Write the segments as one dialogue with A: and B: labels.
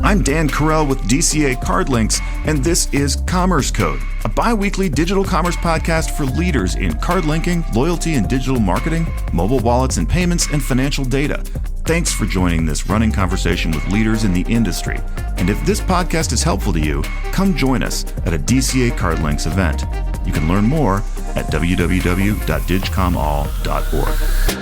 A: I'm Dan Carell with DCA-CardLinx, and this is Commerce Code, a bi-weekly digital commerce podcast for leaders in card linking, loyalty and digital marketing, mobile wallets and payments, and financial data. Thanks for joining this running conversation with leaders in the industry. And if this podcast is helpful to you, come join us at a DCA-CardLinx event. You can learn more at www.digcomall.org.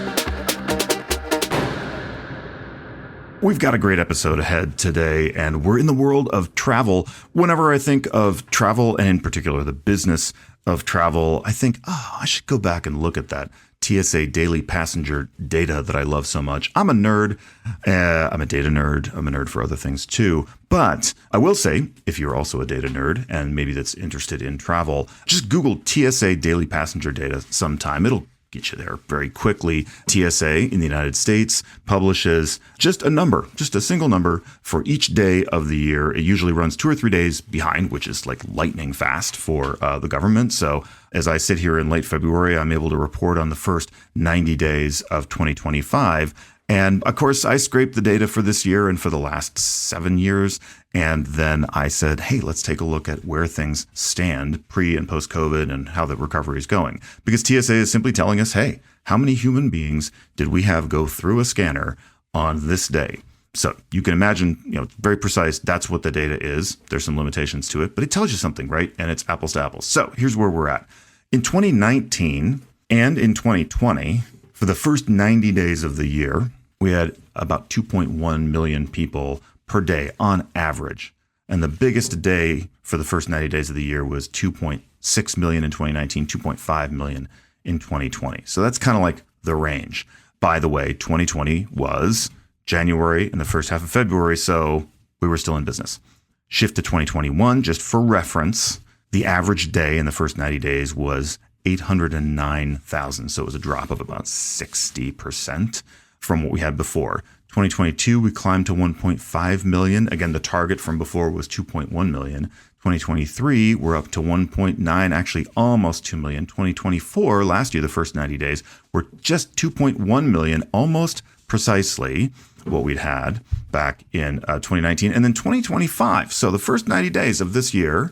A: We've got a great episode ahead today, and we're in the world of travel. Whenever I think of travel, and in particular the business of travel, I think, I should go back and look at that TSA daily passenger data that I love so much. I'm a nerd. I'm a data nerd. I'm a nerd for other things too. But I will say, if you're also a data nerd and maybe that's interested in travel, just Google TSA daily passenger data sometime. It'll get you there very quickly. TSA in the United States publishes just a single number for each day of the year. It usually runs 2 or 3 days behind, which is like lightning fast for the government. So as I sit here in late February, I'm able to report on the first 90 days of 2025. And of course, I scraped the data for this year and for the last 7 years. And then I said, hey, let's take a look at where things stand pre and post COVID and how the recovery is going. Because TSA is simply telling us, hey, how many human beings did we have go through a scanner on this day? So you can imagine, it's very precise. That's what the data is. There's some limitations to it, but it tells you something, right? And it's apples to apples. So here's where we're at. In 2019 and in 2020, for the first 90 days of the year, we had about 2.1 million people per day on average. And the biggest day for the first 90 days of the year was 2.6 million in 2019, 2.5 million in 2020. So that's kind of like the range. By the way, 2020 was January and the first half of February, so we were still in business. Shift to 2021, just for reference, the average day in the first 90 days was 809,000. So it was a drop of about 60% from what we had before. 2022, we climbed to 1.5 million. Again, the target from before was 2.1 million. 2023, we're up to 1.9, actually almost 2 million. 2024, last year, the first 90 days, were just 2.1 million, almost precisely what we'd had back in 2019. And then 2025, so the first 90 days of this year,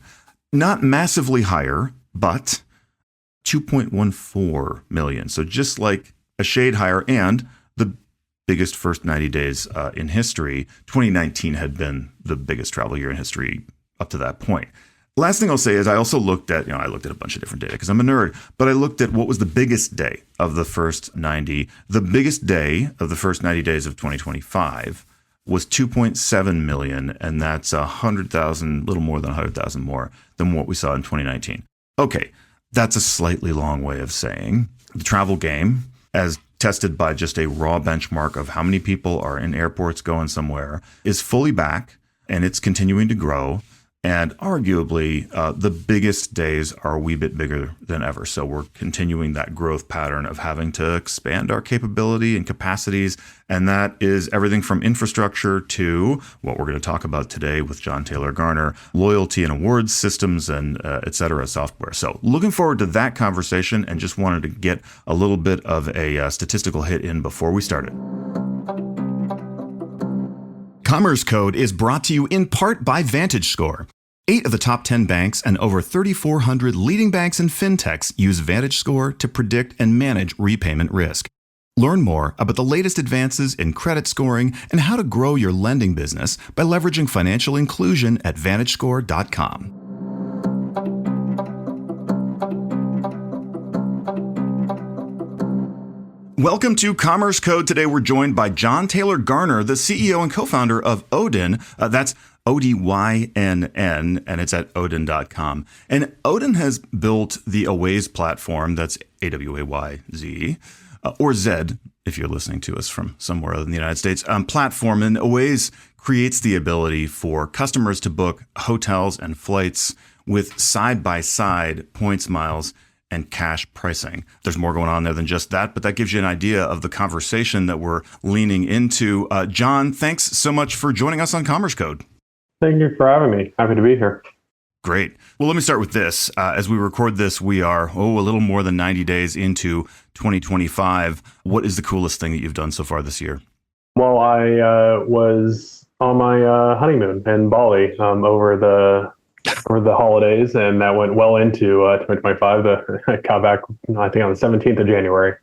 A: not massively higher, but 2.14 million. So just like a shade higher, and the biggest first 90 days in history. 2019 had been the biggest travel year in history up to that point. Last thing I'll say is I also looked at, I looked at a bunch of different data because I'm a nerd, but I looked at what was the biggest day of the first 90. The biggest day of the first 90 days of 2025 was 2.7 million, and that's 100,000, little more than 100,000 more than what we saw in 2019. Okay, that's a slightly long way of saying the travel game, as tested by just a raw benchmark of how many people are in airports going somewhere, is fully back, and it's continuing to grow. And arguably, the biggest days are a wee bit bigger than ever. So we're continuing that growth pattern of having to expand our capability and capacities. And that is everything from infrastructure to what we're going to talk about today with John Taylor Garner, loyalty and awards systems and et cetera, software. So looking forward to that conversation, and just wanted to get a little bit of a statistical hit in before we started. Commerce Code is brought to you in part by VantageScore. 8 of the top 10 banks and over 3,400 leading banks and fintechs use VantageScore to predict and manage repayment risk. Learn more about the latest advances in credit scoring and how to grow your lending business by leveraging financial inclusion at VantageScore.com. Welcome to Commerce Code. Today we're joined by John Taylor Garner, the CEO and co-founder of Odynn. That's Odynn, and it's at Odynn.com. And Odynn has built the Awayz platform, that's Awayz, or Z, if you're listening to us from somewhere other than the United States, platform. And Awayz creates the ability for customers to book hotels and flights with side-by-side points, miles, and cash pricing. There's more going on there than just that, but that gives you an idea of the conversation that we're leaning into. John, thanks so much for joining us on Commerce Code.
B: Thank you for having me. Happy to be here.
A: Great. Well, let me start with this. As we record this, we are, a little more than 90 days into 2025. What is the coolest thing that you've done so far this year?
B: Well, I was on my honeymoon in Bali over the holidays, and that went well into 2025. I got back, I think, on the 17th of January.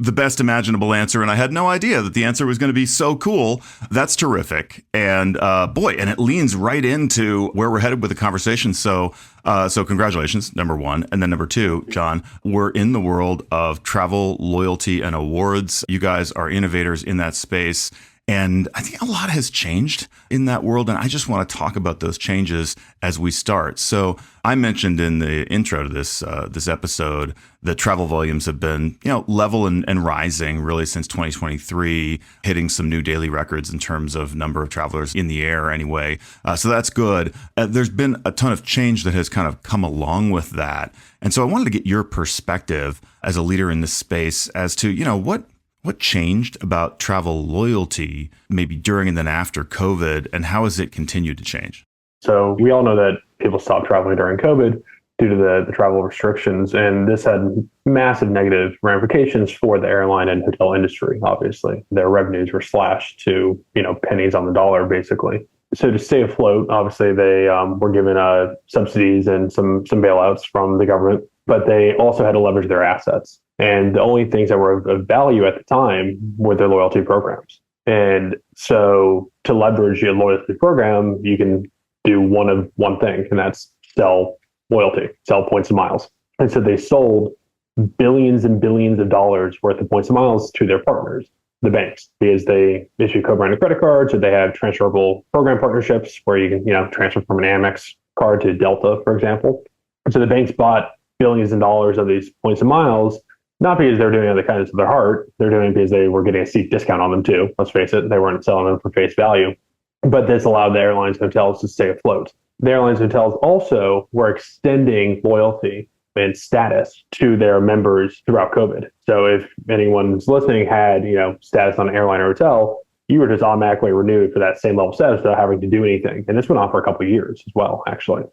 A: The best imaginable answer, and I had no idea that the answer was going to be so cool. That's terrific, and and it leans right into where we're headed with the conversation. So congratulations, number one, and then number two, John. We're in the world of travel, loyalty, and awards. You guys are innovators in that space. And I think a lot has changed in that world. And I just want to talk about those changes as we start. So I mentioned in the intro to this episode that travel volumes have been, level and rising really since 2023, hitting some new daily records in terms of number of travelers in the air anyway. So that's good. There's been a ton of change that has kind of come along with that. And so I wanted to get your perspective as a leader in this space as to, what changed about travel loyalty maybe during and then after COVID, and how has it continued to change?
B: So we all know that people stopped traveling during COVID due to the travel restrictions, and this had massive negative ramifications for the airline and hotel industry. Obviously, their revenues were slashed to pennies on the dollar, basically. So to stay afloat, obviously they were given subsidies and some bailouts from the government, but they also had to leverage their assets. And the only things that were of value at the time were their loyalty programs. And so to leverage your loyalty program, you can do one thing, and that's sell loyalty, sell points and miles. And so they sold billions and billions of dollars worth of points and miles to their partners, the banks, because they issue co-branded credit cards, or they have transferable program partnerships where you can, transfer from an Amex card to Delta, for example. And so the banks bought billions of dollars of these points and miles, not because they're doing it out of the kindness of their heart. They're doing it because they were getting a steep discount on them too. Let's face it, they weren't selling them for face value. But this allowed the airlines and hotels to stay afloat. The airlines and hotels also were extending loyalty and status to their members throughout COVID. So if anyone's listening had, status on an airline or hotel, you were just automatically renewed for that same level of status without having to do anything. And this went on for a couple of years as well, actually.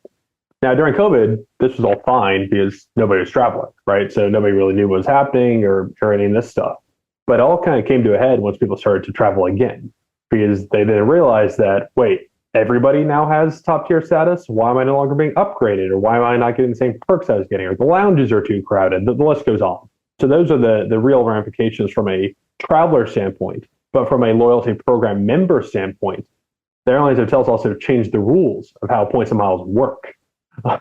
B: Now, during COVID, this was all fine because nobody was traveling, right? So nobody really knew what was happening or any of this stuff. But it all kind of came to a head once people started to travel again, because they then realized that, wait, everybody now has top tier status. Why am I no longer being upgraded? Or why am I not getting the same perks I was getting? Or the lounges are too crowded. The list goes on. So those are the real ramifications from a traveler standpoint. But from a loyalty program member standpoint, the airlines and hotels also changed the rules of how points and miles work.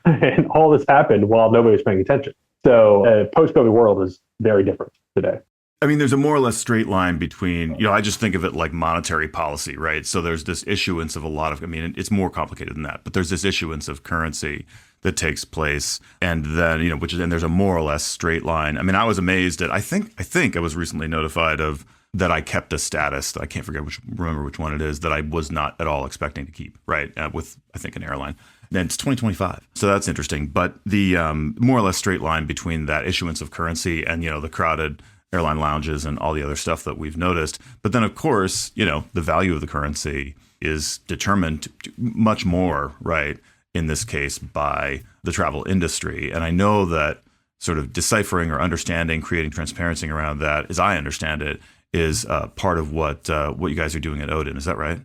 B: And all this happened while nobody was paying attention. So post-COVID world is very different today.
A: I mean, there's a more or less straight line between, I just think of it like monetary policy, right? So there's this issuance of it's more complicated than that, but there's this issuance of currency that takes place. And then, and there's a more or less straight line. I mean, I was amazed at, I think I was recently notified of that I kept a status that I can't remember which one it is, that I was not at all expecting to keep, right? With, I think, an airline. And it's 2025. So that's interesting. But the more or less straight line between that issuance of currency and, the crowded airline lounges and all the other stuff that we've noticed. But then, of course, the value of the currency is determined much more, right, in this case, by the travel industry. And I know that sort of deciphering or understanding, creating transparency around that, as I understand it, is part of what you guys are doing at Odynn. Is that right?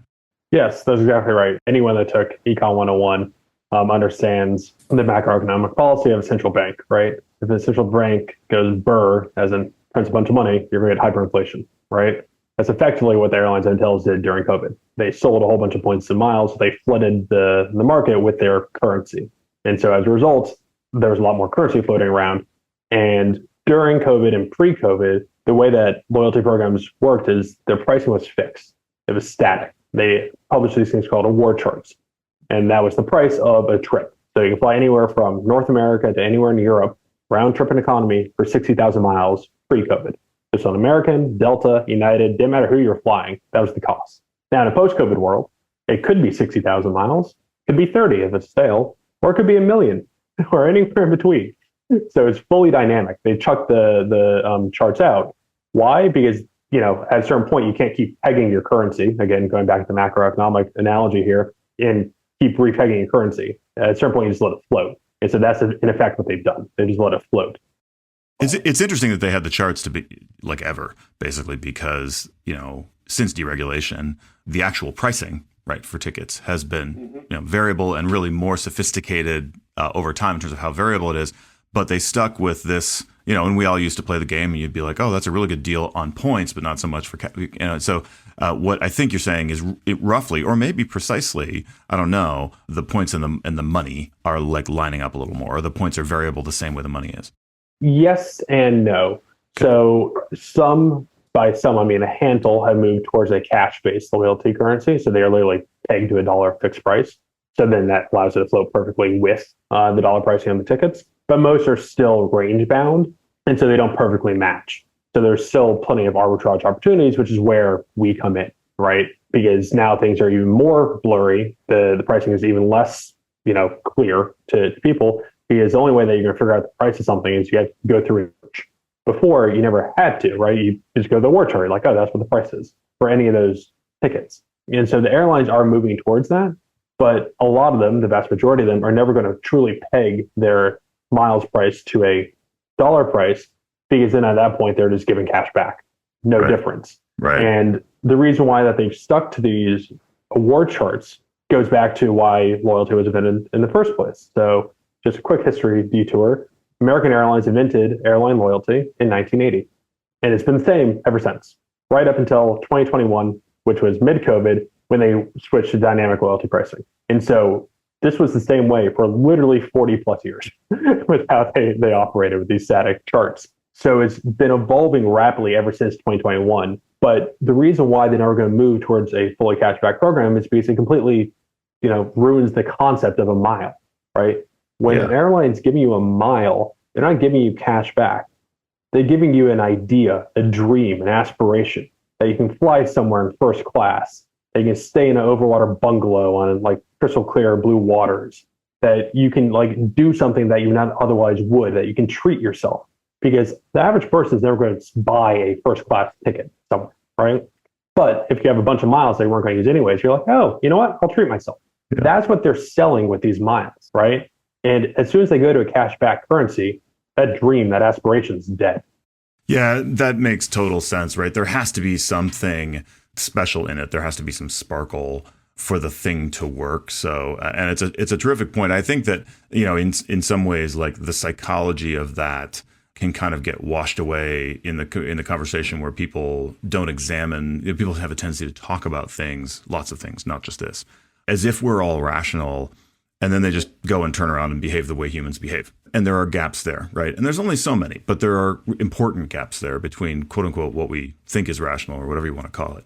B: Yes, that's exactly right. Anyone that took Econ 101 understands the macroeconomic policy of a central bank, right? If a central bank goes burr, as in prints a bunch of money, you're going to get hyperinflation, right? That's effectively what the airlines and hotels did during COVID. They sold a whole bunch of points and miles. So they flooded the market with their currency. And so as a result, there was a lot more currency floating around. And during COVID and pre-COVID, the way that loyalty programs worked is their pricing was fixed. It was static. They published these things called award charts. And that was the price of a trip. So you can fly anywhere from North America to anywhere in Europe, round trip and economy for 60,000 miles pre-COVID. Just on American, Delta, United, didn't matter who you're flying, that was the cost. Now in a post-COVID world, it could be 60,000 miles, it could be 30 if it's sale, or it could be a million, or anywhere in between. So it's fully dynamic. They chuck the charts out. Why? Because at a certain point, you can't keep pegging your currency. Again, going back to the macroeconomic analogy here, and keep repegging your currency. At a certain point, you just let it float. And so that's in effect what they've done. They just let it float.
A: It's interesting that they had the charts to be like ever, basically, because, since deregulation, the actual pricing right, for tickets has been variable and really more sophisticated over time in terms of how variable it is. But they stuck with this, and we all used to play the game, and you'd be like, oh, that's a really good deal on points, but not so much for, so what I think you're saying is it roughly, or maybe precisely, I don't know, the points and the money are like lining up a little more, or the points are variable the same way the money is.
B: Yes and no. So by some, I mean a handful have moved towards a cash-based loyalty currency. So they are literally pegged to a dollar fixed price. So then that allows it to float perfectly with the dollar pricing on the tickets. But most are still range bound, and so they don't perfectly match. So there's still plenty of arbitrage opportunities, which is where we come in, right? Because now things are even more blurry. The pricing is even less, clear to people. Because the only way that you're going to figure out the price of something is you have to go through research. Before, you never had to, right? You just go to the war chart, like, oh, that's what the price is for any of those tickets. And so the airlines are moving towards that, but a lot of them, the vast majority of them, are never going to truly peg their miles price to a dollar price, because then at that point, they're just giving cash back. No difference.
A: Right.
B: And the reason why that they've stuck to these award charts goes back to why loyalty was invented in the first place. So just a quick history detour. American Airlines invented airline loyalty in 1980, and it's been the same ever since, right up until 2021, which was mid-COVID, when they switched to dynamic loyalty pricing. And so this was the same way for literally 40 plus years with how they operated with these static charts. So it's been evolving rapidly ever since 2021. But the reason why they're never going to move towards a fully cashback program is because it completely, ruins the concept of a mile, right? When an airline's giving you a mile, they're not giving you cash back. They're giving you an idea, a dream, an aspiration that you can fly somewhere in first class, that you can stay in an overwater bungalow on like crystal clear blue waters, that you can like do something that you not otherwise would, that you can treat yourself. Because the average person is never going to buy a first class ticket somewhere, right? But if you have a bunch of miles they weren't going to use anyways, you're like, oh, you know what? I'll treat myself. Yeah. That's what they're selling with these miles, right? And as soon as they go to a cashback currency, that dream, that aspiration is dead.
A: Yeah, that makes total sense, right? There has to be something special in it. There has to be some sparkle for the thing to work. So, and it's a terrific point. I think that, in some ways, like the psychology of that can kind of get washed away in the conversation where people don't examine. People have a tendency to talk about things, lots of things, not just this, as if we're all rational. And then they just go and turn around and behave the way humans behave. And there are gaps there, right? And there's only so many, but there are important gaps there between, quote unquote, what we think is rational or whatever you want to call it.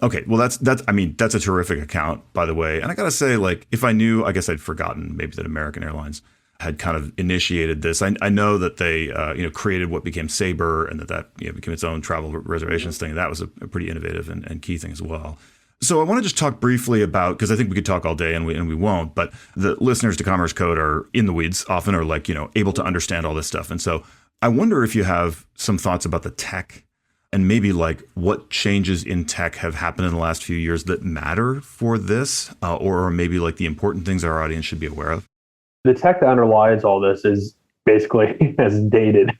A: Okay, well, that's a terrific account, by the way. And I got to say, like, if I knew, I guess I'd forgotten maybe that American Airlines had kind of initiated this. I know that they, created what became Sabre, and that became its own travel reservations thing. That was a pretty innovative and key thing as well. So I want to just talk briefly about, because I think we could talk all day and we won't, but the listeners to Commerce Code are in the weeds often, or like, able to understand all this stuff. And so I wonder if you have some thoughts about the tech and maybe like what changes in tech have happened in the last few years that matter for this, or maybe like the important things our audience should be aware of.
B: The tech that underlies all this is basically as dated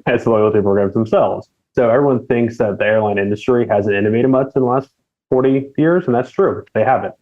B: as loyalty programs themselves. So everyone thinks that the airline industry hasn't innovated much in the last 40 years, and that's true. They haven't.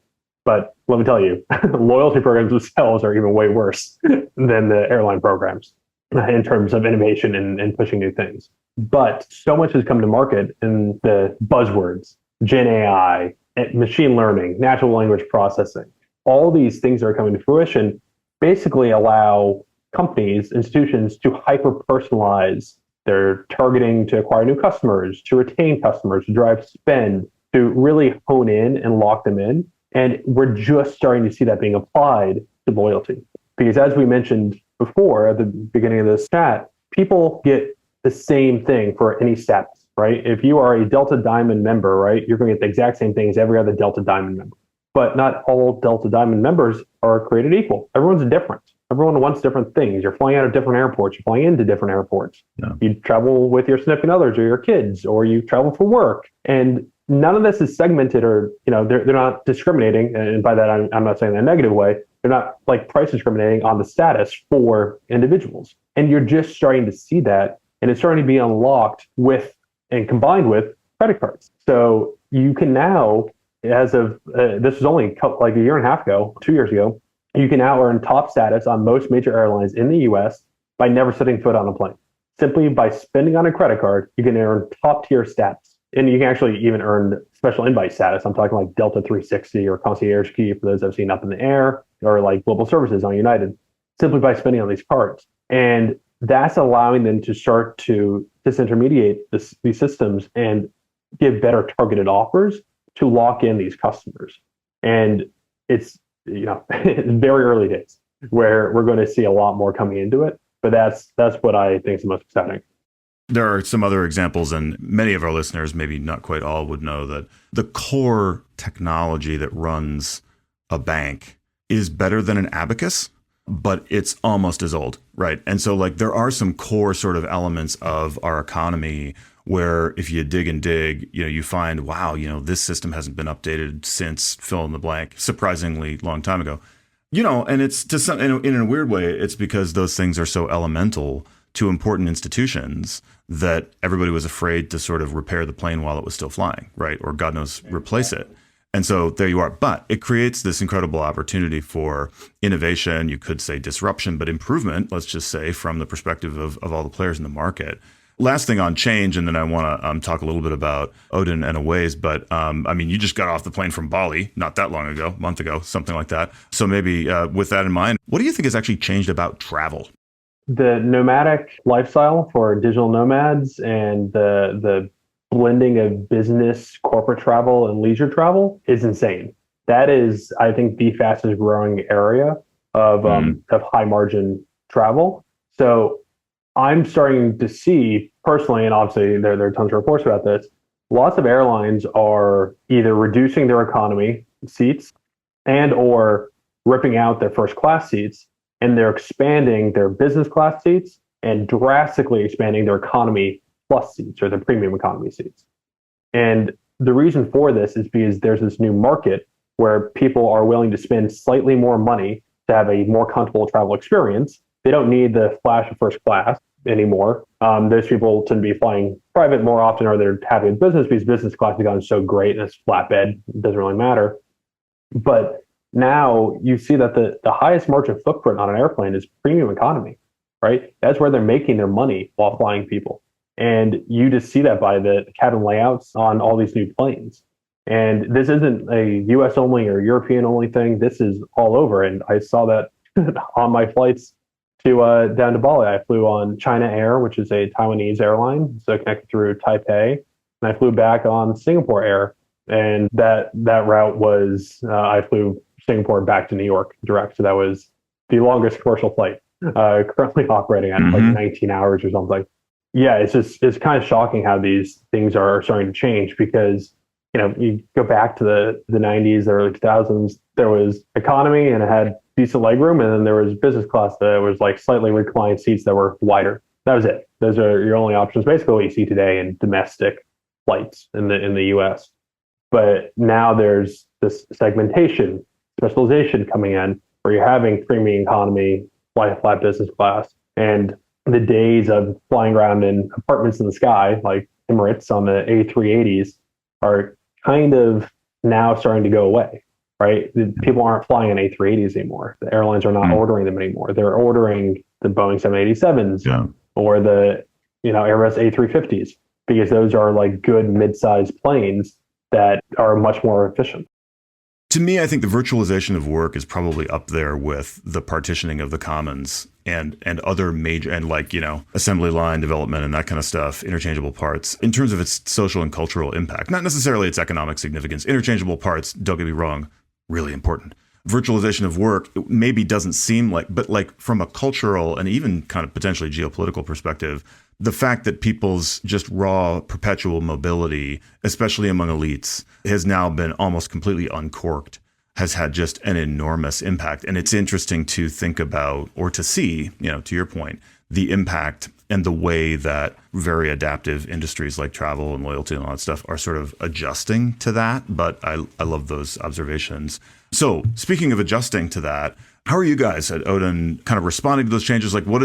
B: But let me tell you, loyalty programs themselves are even way worse than the airline programs in terms of innovation and pushing new things. But so much has come to market in the buzzwords, Gen AI, machine learning, natural language processing. All these things that are coming to fruition basically allow companies, institutions to hyper-personalize their targeting to acquire new customers, to retain customers, to drive spend, to really hone in and lock them in. And we're just starting to see that being applied to loyalty. Because as we mentioned before at the beginning of this chat, people get the same thing for any status, right? If you are a Delta Diamond member, right, you're going to get the exact same thing as every other Delta Diamond member. But not all Delta Diamond members are created equal. Everyone's different. Everyone wants different things. You're flying out of different airports. You're flying into different airports. Yeah. You travel with your significant others or your kids, or you travel for work. And none of this is segmented, or they're not discriminating. And by that, I'm not saying that in a negative way. They're not like price discriminating on the status for individuals. And you're just starting to see that. And it's starting to be unlocked with and combined with credit cards. So you can now as of this was only like a year and a half ago, 2 years ago, you can now earn top status on most major airlines in the US by never setting foot on a plane. Simply by spending on a credit card, you can earn top tier status. And you can actually even earn special invite status. I'm talking like Delta 360 or Concierge Key for those I've seen up in the air, or like Global Services on United, simply by spending on these cards. And that's allowing them to start to disintermediate these systems and give better targeted offers to lock in these customers. And it's, it's very early days where we're going to see a lot more coming into it. But that's what I think is the most exciting.
A: There are some other examples, and many of our listeners, maybe not quite all, would know that the core technology that runs a bank is better than an abacus, but it's almost as old, right? And so like there are some core sort of elements of our economy where if you dig and dig, you find, wow, this system hasn't been updated since fill in the blank, surprisingly long time ago. And it's to some, in a weird way, it's because those things are so elemental to important institutions that everybody was afraid to sort of repair the plane while it was still flying, right? Or God knows, replace it. And so there you are. But it creates this incredible opportunity for innovation. You could say disruption, but improvement, let's just say, from the perspective of all the players in the market. Last thing on change, and then I want to talk a little bit about Odynn and Awayz, but you just got off the plane from Bali not that long ago, a month ago, something like that. So maybe with that in mind, what do you think has actually changed about travel?
B: The nomadic lifestyle for digital nomads and the blending of business, corporate travel, and leisure travel is insane. That is, I think, the fastest growing area of high margin travel. So I'm starting to see personally, and obviously there are tons of reports about this, lots of airlines are either reducing their economy seats and or ripping out their first class seats, and they're expanding their business class seats and drastically expanding their economy plus seats or the premium economy seats. And the reason for this is because there's this new market where people are willing to spend slightly more money to have a more comfortable travel experience. They don't need the flash of first class anymore. Those people tend to be flying private more often, or they're happy with business because business class has gotten so great and it's flatbed. It doesn't really matter. But now you see that the highest margin footprint on an airplane is premium economy, right? That's where they're making their money while flying people. And you just see that by the cabin layouts on all these new planes. And this isn't a US only or European only thing. This is all over. And I saw that on my flights to down to Bali. I flew on China Air, which is a Taiwanese airline, so connected through Taipei. And I flew back on Singapore Air. And that route was, I flew Singapore back to New York direct. So that was the longest commercial flight currently operating at like 19 hours or something. Yeah, it's kind of shocking how these things are starting to change because, you go back to the 90s, the early 2000s, there was economy and it had decent legroom, and then there was business class that was like slightly reclined seats that were wider. That was it. Those are your only options. Basically what you see today in domestic flights in the US. But now there's this segmentation, specialization coming in where you're having premium economy, flat business class, and the days of flying around in apartments in the sky, like Emirates on the A380s, are kind of now starting to go away, right? People aren't flying on A380s anymore. The airlines are not ordering them anymore. They're ordering the Boeing 787s or the Airbus A350s because those are like good mid-sized planes that are much more efficient.
A: To me, I think the virtualization of work is probably up there with the partitioning of the commons and other major, and assembly line development and that kind of stuff, interchangeable parts, in terms of its social and cultural impact, not necessarily its economic significance. Interchangeable parts, don't get me wrong, really important. Virtualization of work maybe doesn't seem but from a cultural and even kind of potentially geopolitical perspective, the fact that people's just raw perpetual mobility, especially among elites, has now been almost completely uncorked, has had just an enormous impact. And it's interesting to think about or to see, to your point, the impact and the way that very adaptive industries like travel and loyalty and all that stuff are sort of adjusting to that. But I love those observations. So speaking of adjusting to that, how are you guys at Odynn kind of responding to those changes? Like what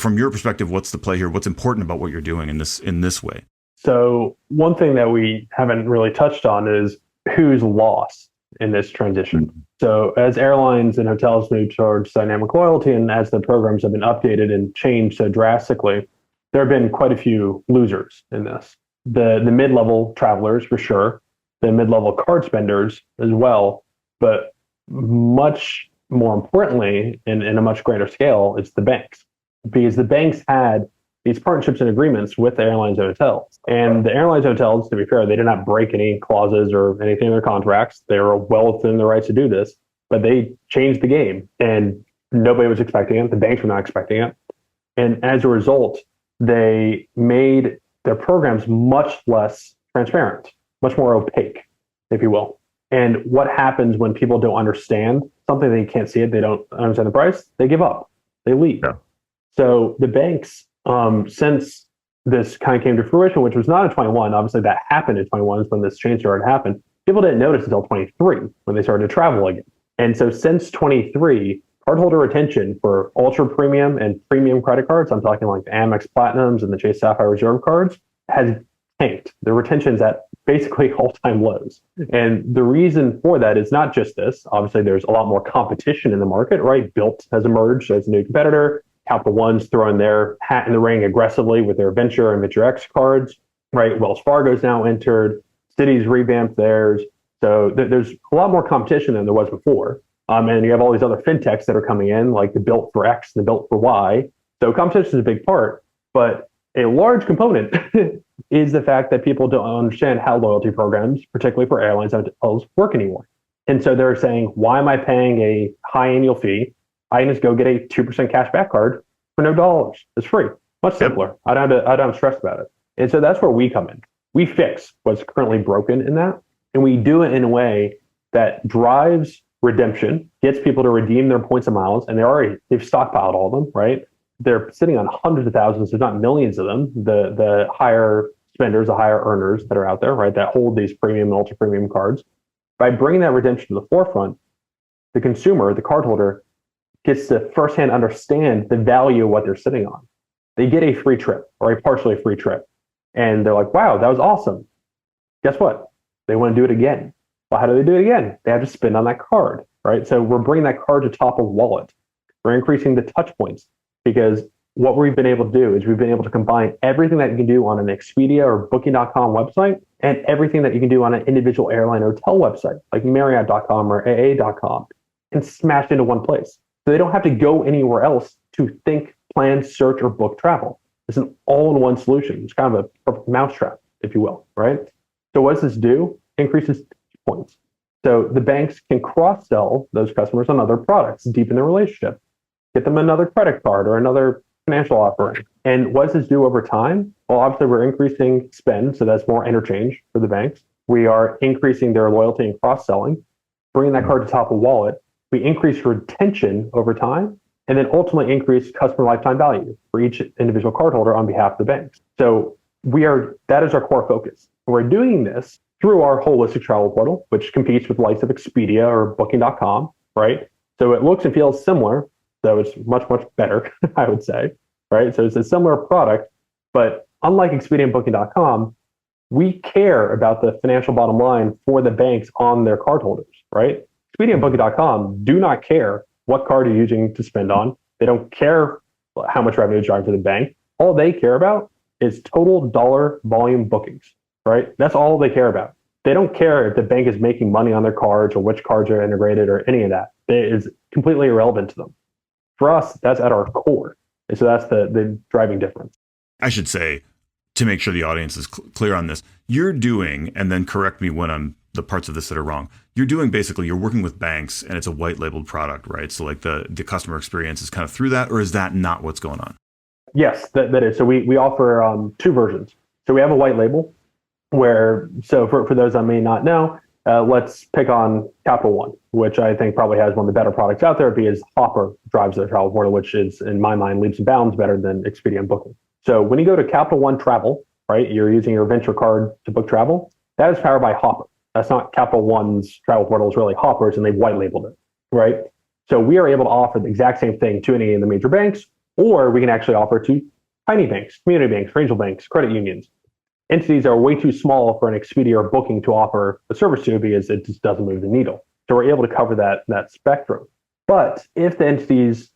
A: from your perspective, what's the play here? What's important about what you're doing in this way?
B: So one thing that we haven't really touched on is who's lost in this transition. So as airlines and hotels move towards dynamic loyalty, and as the programs have been updated and changed so drastically, there have been quite a few losers in this. The mid-level travelers, for sure, the mid-level card spenders as well, but much more importantly, in a much greater scale, it's the banks. Because the banks had these partnerships and agreements with the airlines and hotels. And the airlines and hotels, to be fair, they did not break any clauses or anything in their contracts. They were well within their rights to do this, but they changed the game and nobody was expecting it. The banks were not expecting it. And as a result, they made their programs much less transparent, much more opaque, if you will. And what happens when people don't understand something, they can't see it, they don't understand the price, they give up, they leave. Yeah. So the banks, since this kind of came to fruition, which was not in 21, obviously that happened in 21 is when this change started to happen. People didn't notice until 23 when they started to travel again. And so since 23, cardholder retention for ultra premium and premium credit cards, I'm talking like the Amex Platinums and the Chase Sapphire Reserve cards, has tanked. The retention's at basically all-time lows. And the reason for that is not just this. Obviously, there's a lot more competition in the market, right? Bilt has emerged as a new competitor. Capital One's throwing their hat in the ring aggressively with their Venture and Venture X cards, right? Wells Fargo's now entered. Citi's revamped theirs. So there's a lot more competition than there was before. And you have all these other fintechs that are coming in, like the Bilt for X and the Bilt for Y. So competition is a big part, but a large component is the fact that people don't understand how loyalty programs, particularly for airlines and hotels, work anymore. And so they're saying, why am I paying a high annual fee? I can just go get a 2% cash back card for no dollars. It's free. Much simpler. I don't have to stress about it. And so that's where we come in. We fix what's currently broken in that. And we do it in a way that drives redemption, gets people to redeem their points and miles. And they've stockpiled all of them, right? They're sitting on hundreds of thousands, if not millions of them. The higher spenders, the higher earners that are out there, right? That hold these premium and ultra premium cards. By bringing that redemption to the forefront, the consumer, the cardholder, gets to firsthand understand the value of what they're sitting on. They get a free trip or a partially free trip. And they're like, wow, that was awesome. Guess what? They want to do it again. Well, how do they do it again? They have to spend on that card, right? So we're bringing that card to top of wallet. We're increasing the touch points because what we've been able to do is we've been able to combine everything that you can do on an Expedia or Booking.com website and everything that you can do on an individual airline or hotel website like Marriott.com or AA.com and smash into one place. So they don't have to go anywhere else to think, plan, search, or book travel. It's an all-in-one solution. It's kind of a perfect mousetrap, if you will, right? So what does this do? Increases points. So the banks can cross-sell those customers on other products, deepen their relationship, get them another credit card or another financial offering. And what does this do over time? Well, obviously, we're increasing spend, so that's more interchange for the banks. We are increasing their loyalty and cross-selling, bringing that card to top of wallet. We increase retention over time, and then ultimately increase customer lifetime value for each individual cardholder on behalf of the banks. So that is our core focus. We're doing this through our holistic travel portal, which competes with the likes of Expedia or Booking.com, right? So it looks and feels similar, so it's much, much better, I would say, right? So it's a similar product, but unlike Expedia and Booking.com, we care about the financial bottom line for the banks on their cardholders, right? Expedia and Booking.com do not care what card you're using to spend on. They don't care how much revenue is driving to the bank. All they care about is total dollar volume bookings, right? That's all they care about. They don't care if the bank is making money on their cards or which cards are integrated or any of that. It is completely irrelevant to them. For us, that's at our core. And so that's the driving difference.
A: I should say, to make sure the audience is clear on this, you're doing, and then correct me when I'm the parts of this that are wrong. You're doing basically, you're working with banks and it's a white labeled product, right? So like the customer experience is kind of through that, or is that not what's going on?
B: Yes, that is. So we offer two versions. So we have a white label where, so for those that may not know, let's pick on Capital One, which I think probably has one of the better products out there because Hopper drives their travel portal, which is in my mind leaps and bounds better than Expedia and Booking. So when you go to Capital One Travel, right, you're using your Venture card to book travel, that is powered by Hopper. That's not Capital One's travel portal, it's really Hopper's, and they've white labeled it, right? So we are able to offer the exact same thing to any of the major banks, or we can actually offer to tiny banks, community banks, regional banks, credit unions. entities are way too small for an Expedia or Booking to offer a service to because it just doesn't move the needle. So we're able to cover that spectrum. But if the entities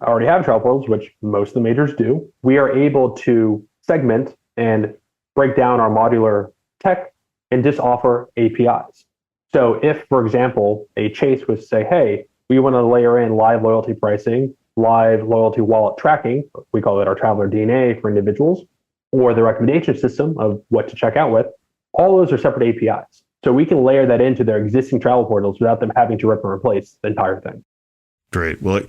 B: already have travel portals, which most of the majors do, we are able to segment and break down our modular tech and just offer APIs. So if, for example, a Chase was to say, hey, we want to layer in live loyalty pricing, live loyalty wallet tracking, we call it our traveler DNA for individuals, or the recommendation system of what to check out with, all those are separate APIs. So we can layer that into their existing travel portals without them having to rip and replace the entire thing.
A: Great. Well,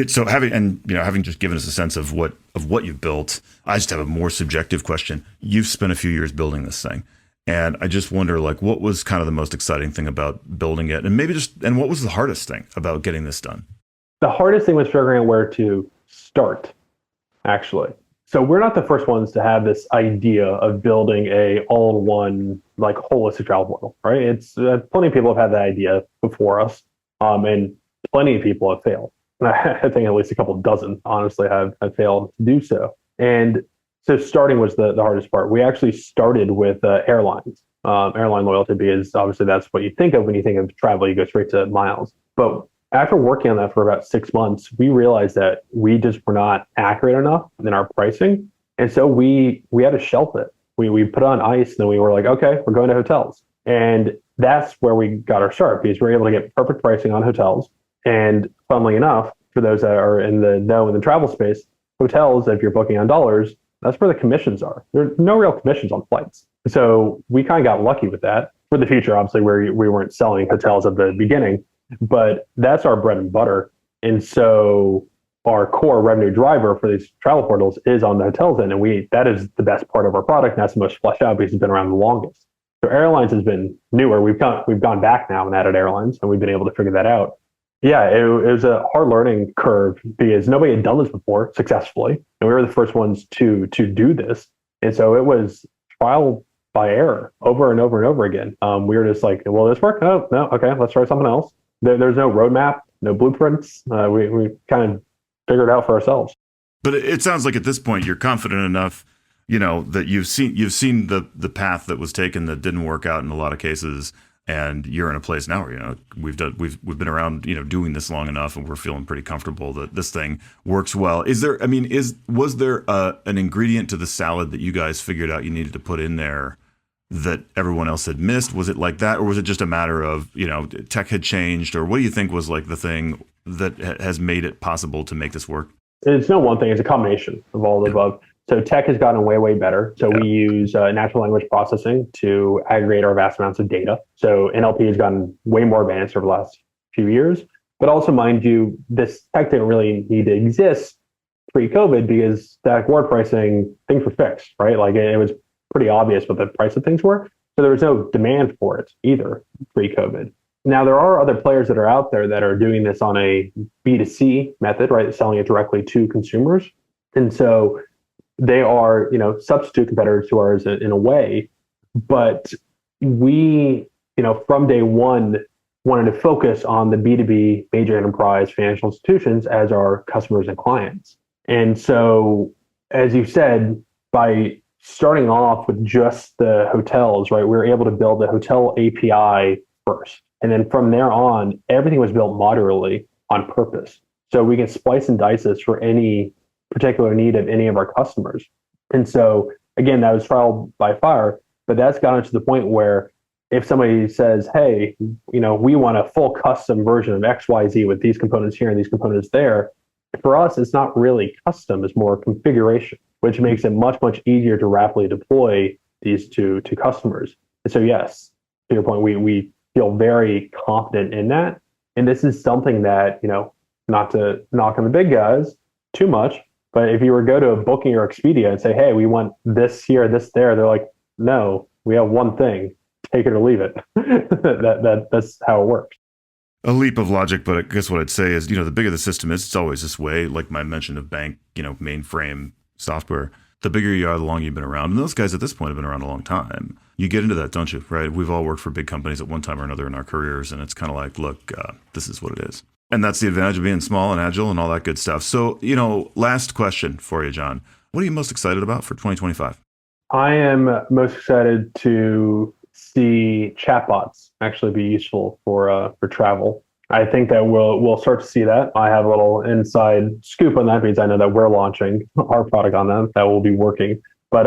A: so having just given us a sense of what you've built, I just have a more subjective question. You've spent a few years building this thing, and I just wonder, like, what was kind of the most exciting thing about building it, and what was the hardest thing about getting this done?
B: The hardest thing was figuring out where to start, actually. So we're not the first ones to have this idea of building a all-in-one, like, holistic travel portal, right? It's plenty of people have had that idea before us, and plenty of people have failed. I think at least a couple dozen, honestly, have failed to do so. And so starting was the hardest part. We actually started with airlines, airline loyalty, because obviously that's what you think of when you think of travel. You go straight to miles. But after working on that for about 6 months, we realized that we just were not accurate enough in our pricing. And so we had to shelf it. We put it on ice, and then we were like, okay, we're going to hotels. And that's where we got our start, because we were able to get perfect pricing on hotels. And funnily enough, for those that are in the know in the travel space, hotels, if you're booking on dollars, that's where the commissions are. There are no real commissions on flights. So we kind of got lucky with that. For the future, obviously, we weren't selling hotels at the beginning, but that's our bread and butter. And so our core revenue driver for these travel portals is on the hotels end. And that is the best part of our product. And that's the most fleshed out because it's been around the longest. So airlines has been newer. We've gone back now and added airlines, and we've been able to figure that out. Yeah, it was a hard learning curve because nobody had done this before successfully. And we were the first ones to do this. And so it was trial by error over and over and over again. We were just like, will this work? Oh, no. Okay, let's try something else. There's no roadmap, no blueprints. We kind of figured it out for ourselves.
A: But it sounds like at this point you're confident enough, that you've seen the path that was taken that didn't work out in a lot of cases. And you're in a place now where we've been around doing this long enough, and we're feeling pretty comfortable that this thing works well. Was there an ingredient to the salad that you guys figured out you needed to put in there that everyone else had missed? Was it like that, or was it just a matter of tech had changed, or what do you think was like the thing that has made it possible to make this work?
B: It's no one thing; it's a combination of all the above. So tech has gotten way, way better. So we use natural language processing to aggregate our vast amounts of data. So NLP has gotten way more advanced over the last few years. But also, mind you, this tech didn't really need to exist pre-COVID because static ward pricing, things were fixed, right? Like it was pretty obvious what the price of things were. So there was no demand for it either pre-COVID. Now, there are other players that are out there that are doing this on a B2C method, right? Selling it directly to consumers. And so they are, substitute competitors to ours in a way, but we, from day one, wanted to focus on the B2B major enterprise financial institutions as our customers and clients. And so, as you said, by starting off with just the hotels, right, we were able to build the hotel API first. And then from there on, everything was built modularly on purpose. So we can splice and dice this for any particular need of any of our customers. And so, again, that was trial by fire, but that's gotten to the point where if somebody says, hey, we want a full custom version of XYZ with these components here and these components there, for us, it's not really custom, it's more configuration, which makes it much, much easier to rapidly deploy these to customers. And so, yes, to your point, we feel very confident in that. And this is something that, not to knock on the big guys too much, but if you were to go to a Booking or Expedia and say, hey, we want this here, this there, they're like, no, we have one thing, take it or leave it. That's how it works.
A: A leap of logic, but I guess what I'd say is, the bigger the system is, it's always this way. Like my mention of bank, mainframe software, the bigger you are, the longer you've been around. And those guys at this point have been around a long time. You get into that, don't you? Right? We've all worked for big companies at one time or another in our careers. And it's kind of like, look, this is what it is. And that's the advantage of being small and agile and all that good stuff. So, last question for you, John. What are you most excited about for 2025?
B: I am most excited to see chatbots actually be useful for travel. I think that we'll start to see that. I have a little inside scoop on that because I know that we're launching our product on them that will be working. But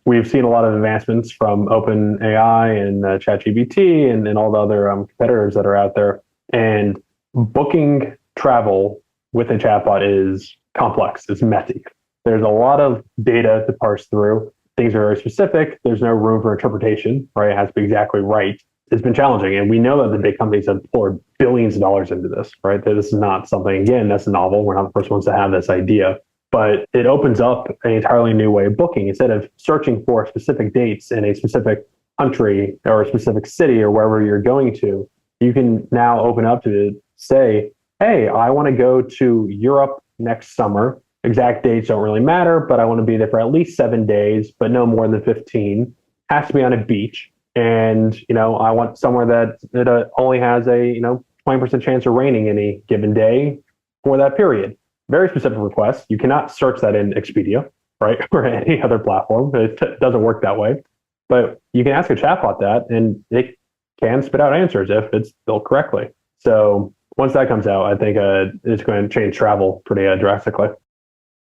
B: we've seen a lot of advancements from OpenAI and ChatGPT and all the other competitors that are out there. And booking travel with a chatbot is complex. It's messy. There's a lot of data to parse through. Things are very specific. There's no room for interpretation, right? It has to be exactly right. It's been challenging. And we know that the big companies have poured billions of dollars into this, right? This is not something, again, that's novel. We're not the first ones to have this idea. But it opens up an entirely new way of booking. Instead of searching for specific dates in a specific country or a specific city or wherever you're going to, you can now open up to say, hey, I want to go to Europe next summer. Exact dates don't really matter, but I want to be there for at least 7 days, but no more than 15. Has to be on a beach. And, I want somewhere that only has a, 20% chance of raining any given day for that period. Very specific request. You cannot search that in Expedia, right? Or any other platform. It doesn't work that way. But you can ask a chatbot that, and it can spit out answers if it's built correctly. So once that comes out, I think it's going to change travel pretty drastically.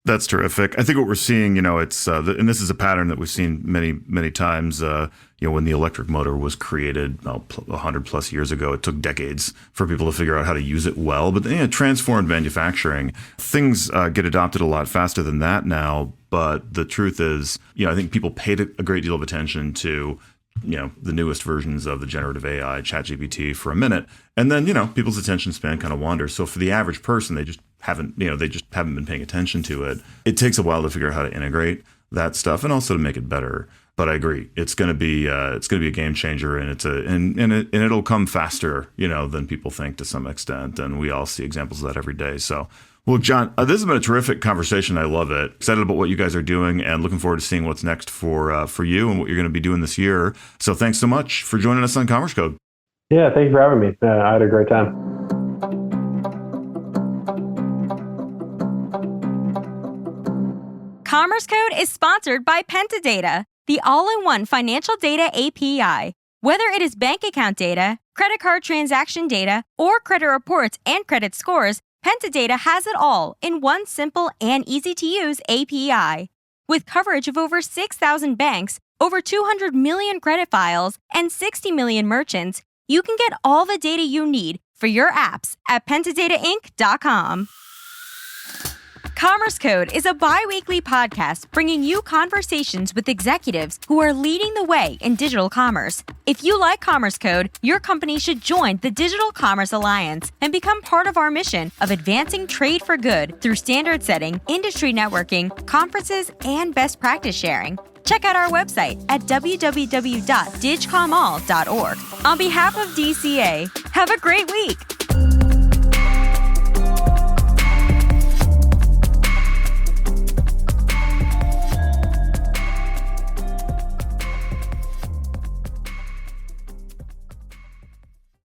A: That's terrific. I think what we're seeing, it's and this is a pattern that we've seen many, many times. When the electric motor was created 100 plus years ago, it took decades for people to figure out how to use it well. But transformed manufacturing, things get adopted a lot faster than that now. But the truth is, I think people paid a great deal of attention to the newest versions of the generative AI, ChatGPT, for a minute, and then people's attention span kind of wanders. So for the average person, they just haven't been paying attention to it. It takes a while to figure out how to integrate that stuff and also to make it better. But I agree, it's going to be a game changer, and it'll come faster than people think to some extent, and we all see examples of that every day. So. Well, John, this has been a terrific conversation. I love it. Excited about what you guys are doing and looking forward to seeing what's next for you and what you're going to be doing this year. So thanks so much for joining us on Commerce Code.
B: Yeah, thank you for having me. I had a great time.
C: Commerce Code is sponsored by Pentadata, the all-in-one financial data API. Whether it is bank account data, credit card transaction data, or credit reports and credit scores, Pentadata has it all in one simple and easy-to-use API. With coverage of over 6,000 banks, over 200 million credit files, and 60 million merchants, you can get all the data you need for your apps at pentadatainc.com. Commerce Code is a bi-weekly podcast bringing you conversations with executives who are leading the way in digital commerce. If you like Commerce Code, your company should join the Digital Commerce Alliance and become part of our mission of advancing trade for good through standard setting, industry networking, conferences, and best practice sharing. Check out our website at www.digcomall.org. On behalf of DCA, have a great week.